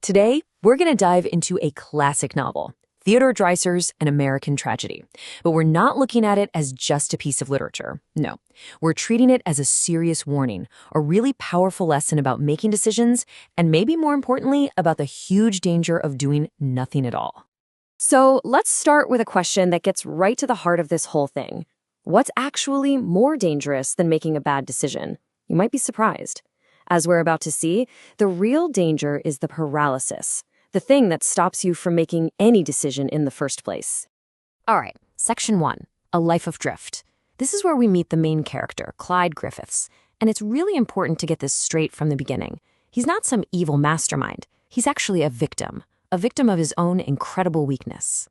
Today, we're going to dive into a classic novel, Theodore Dreiser's An American Tragedy. But we're not looking at it as just a piece of literature. No, we're treating it as a serious warning, a really powerful lesson about making decisions, and maybe more importantly, about the huge danger of doing nothing at all. So let's start with a question that gets right to the heart of this whole thing. What's actually more dangerous than making a bad decision? You might be surprised. As we're about to see, the real danger is the paralysis, the thing that stops you from making any decision in the first place. All right, Section 1, A Life of Drift. This is where we meet the main character, Clyde Griffiths, and it's really important to get this straight from the beginning. He's not some evil mastermind. He's actually a victim of his own incredible weakness.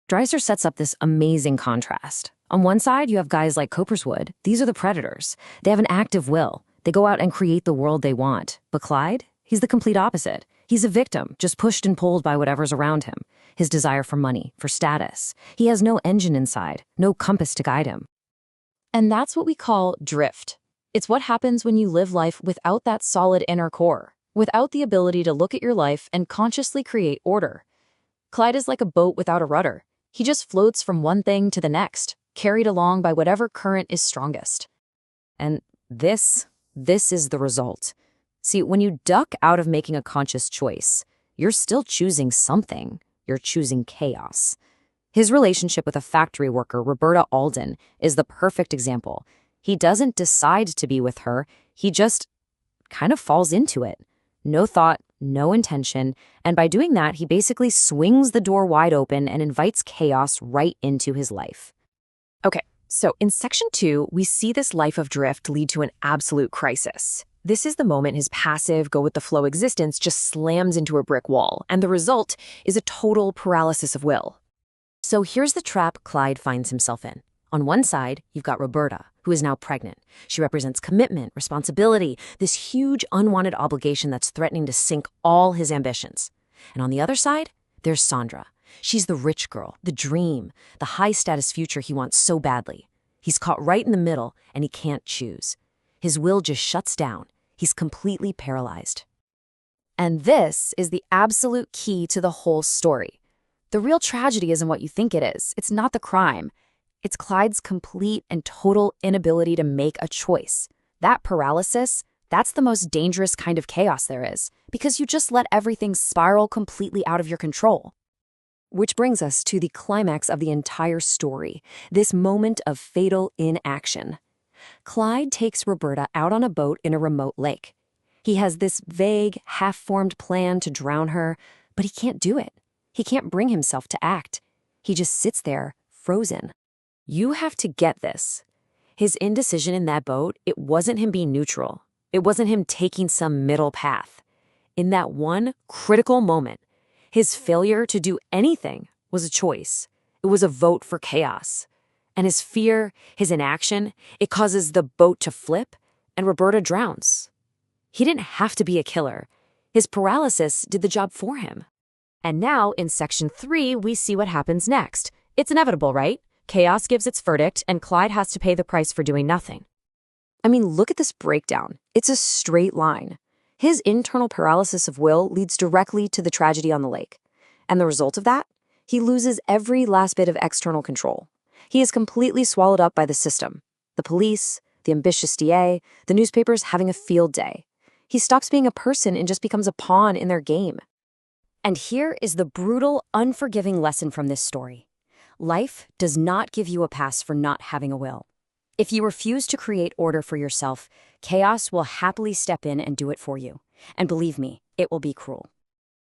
Dreiser sets up this amazing contrast. On one side, you have guys like Copperswood. These are the predators. They have an active will. They go out and create the world they want. But Clyde? He's the complete opposite. He's a victim, just pushed and pulled by whatever's around him. His desire for money, for status. He has no engine inside, no compass to guide him. And that's what we call drift. It's what happens when you live life without that solid inner core, without the ability to look at your life and consciously create order. Clyde is like a boat without a rudder. He just floats from one thing to the next, carried along by whatever current is strongest. And this is the result. See, when you duck out of making a conscious choice, you're still choosing something. You're choosing chaos. His relationship with a factory worker, Roberta Alden, is the perfect example. He doesn't decide to be with her. He just kind of falls into it. No thought, no intention, and by doing that, he basically swings the door wide open and invites chaos right into his life. Okay, so in Section 2, we see this life of drift lead to an absolute crisis. This is the moment his passive, go-with-the-flow existence just slams into a brick wall, and the result is a total paralysis of will. So here's the trap Clyde finds himself in. On one side, you've got Roberta, who is now pregnant. She represents commitment, responsibility, this huge unwanted obligation that's threatening to sink all his ambitions. And on the other side, there's Sandra. She's the rich girl, the dream, the high-status future he wants so badly. He's caught right in the middle, and he can't choose. His will just shuts down. He's completely paralyzed. And this is the absolute key to the whole story. The real tragedy isn't what you think it is. It's not the crime. It's Clyde's complete and total inability to make a choice. That paralysis, that's the most dangerous kind of chaos there is, because you just let everything spiral completely out of your control. Which brings us to the climax of the entire story, this moment of fatal inaction. Clyde takes Roberta out on a boat in a remote lake. He has this vague, half-formed plan to drown her, but he can't do it. He can't bring himself to act. He just sits there, frozen. You have to get this. His indecision in that boat, it wasn't him being neutral. It wasn't him taking some middle path. In that one critical moment, his failure to do anything was a choice. It was a vote for chaos. And his fear, his inaction, it causes the boat to flip, and Roberta drowns. He didn't have to be a killer. His paralysis did the job for him. And now, in Section 3, we see what happens next. It's inevitable, right? Chaos gives its verdict, and Clyde has to pay the price for doing nothing. I mean, look at this breakdown. It's a straight line. His internal paralysis of will leads directly to the tragedy on the lake. And the result of that? He loses every last bit of external control. He is completely swallowed up by the system. The police, the ambitious DA, the newspapers having a field day. He stops being a person and just becomes a pawn in their game. And here is the brutal, unforgiving lesson from this story. Life does not give you a pass for not having a will. If you refuse to create order for yourself, chaos will happily step in and do it for you. And believe me, it will be cruel.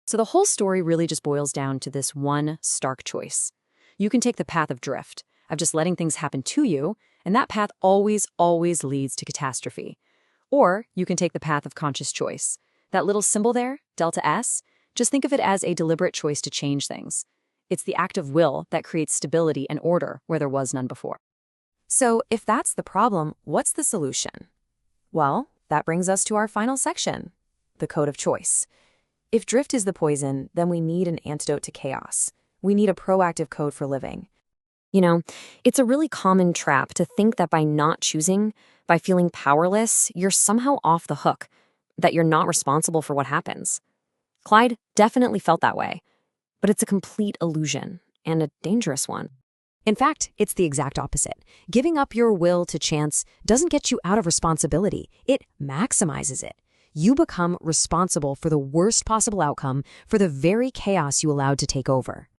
So the whole story really just boils down to this one stark choice. You can take the path of drift, of just letting things happen to you, and that path always leads to catastrophe. Or you can take the path of conscious choice. That little symbol there, delta S, just think of it as a deliberate choice to change things. It's the act of will that creates stability and order where there was none before. So if that's the problem, what's the solution? Well, that brings us to our final section, the code of choice. If drift is the poison, then we need an antidote to chaos. We need a proactive code for living. You know, it's a really common trap to think that by not choosing, by feeling powerless, you're somehow off the hook, that you're not responsible for what happens. Clyde definitely felt that way, but it's a complete illusion and a dangerous one. In fact, it's the exact opposite. Giving up your will to chance doesn't get you out of responsibility. It maximizes it. You become responsible for the worst possible outcome for the very chaos you allowed to take over.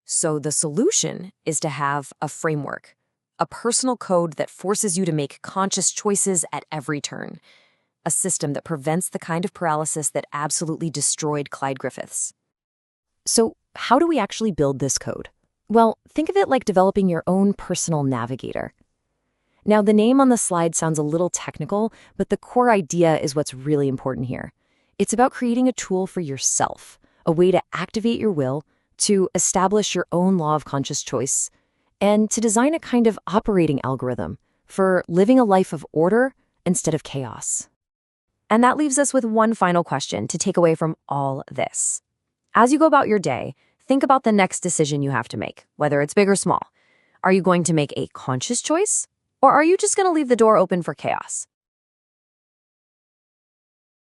So the solution is to have a framework, a personal code that forces you to make conscious choices at every turn, a system that prevents the kind of paralysis that absolutely destroyed Clyde Griffiths. So, how do we actually build this code? Well, think of it like developing your own personal navigator. Now, the name on the slide sounds a little technical, but the core idea is what's really important here. It's about creating a tool for yourself, a way to activate your will, to establish your own law of conscious choice, and to design a kind of operating algorithm for living a life of order instead of chaos. And that leaves us with one final question to take away from all this. As you go about your day, think about the next decision you have to make, whether it's big or small. Are you going to make a conscious choice? Or are you just going to leave the door open for chaos?